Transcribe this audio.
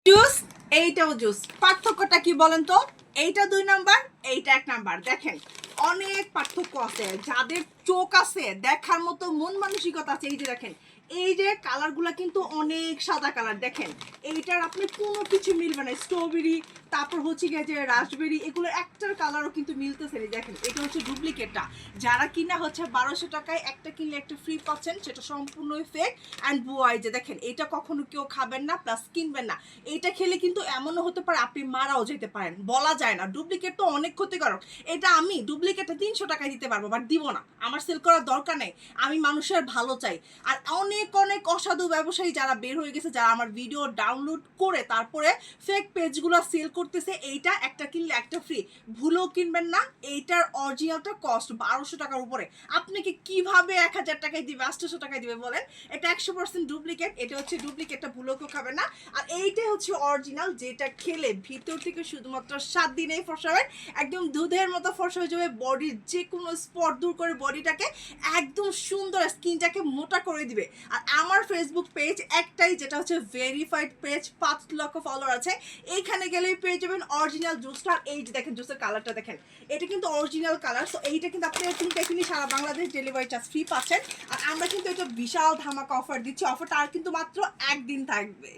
Juice, এইটাও juice. পার্থক্যটা কি বলেন তো? এইটা 2 নাম্বার, এইটা 1 নাম্বার। দেখেন অনেক পার্থক্য আছে। যাদের চোখ আছে, দেখার মতো মন মানসিকতা আছে, এই যে দেখেন এই যে কালারগুলো কিন্তু অনেক সাদা কালার। দেখেন এইটার আপনি কোনো কিছু মিলবে না। স্ট্রবেরি, তারপর হচ্ছে গিয়ে যে রাসবেরি, এগুলো একটার কালারও কিন্তু মিলতেছে না। দেখেন এটা হচ্ছে ডুপ্লিকেটটা। যারা কিনা হচ্ছে 1200 টাকায় একটা কিনলে একটা ফ্রি পাচ্ছেন, সেটা সম্পূর্ণই ফেক অ্যান্ড বুয়াই। যে দেখেন এটা কখনো কেউ খাবেন না, প্লাস কিনবেন না। এইটা খেলে কিন্তু এমনও হতে পারে আপনি মারাও যেতে পারেন, বলা যায় না। ডুপ্লিকেট তো অনেক ক্ষতিকারক। এটা আমি ডুপ্লিকেটটা 300 টাকায় দিতে পারবো, বাট দিব না। আমার সেল করার দরকার নেই, আমি মানুষের ভালো চাই। আর অনেক অনেক অসাধু ব্যবসায়ী যারা বের হয়ে গেছে, যারা আমার ভিডিও ডাউনলোড করে তারপরে ফেক পেজগুলো সেল করতেছে, এইটা একটা কিনলে একটা ফ্রি, ভুলেও কিনবেন না। এইটার অরিজিনালটা কস্ট 1200 টাকার উপরে। আপনাকে কিভাবে 1000 টাকায় দিবে, 800 টাকায় দিবে বলেন? এটা 100% ডুপ্লিকেট। এটা হচ্ছে ডুপ্লিকেটটা, ভুলেও কেউ খাবে না। আর এইটাই হচ্ছে অরিজিনাল, যেটা খেলে ভিতর থেকে শুধুমাত্র 7 দিনেই ফর্সা হবে, একদম দুধের মতো ফর্সা হয়ে যাবে। বডির যে কোনো স্পট দূর করে বডিটাকে একদম সুন্দর, স্কিনটাকে মোটা করে দিবে। আর আমার ফেসবুক পেজ একটাই, যেটা হচ্ছে ভেরিফাইড পেজ, 5 লক্ষ ফলোয়ার আছে। এইখানে গেলেই পেয়ে যাবেন অরিজিনাল জুসটা। এই যে দেখেন জুসের কালারটা দেখেন, এটা কিন্তু অরিজিনাল কালার। সো এইটা কিন্তু আপনি কিনে সারা বাংলাদেশ ডেলিভারি চার্জ ফ্রি পাচ্ছেন। আর আমরা কিন্তু এটা বিশাল ধামাকা অফার দিচ্ছি। অফারটা আর কিন্তু মাত্র 1 দিন থাকবে।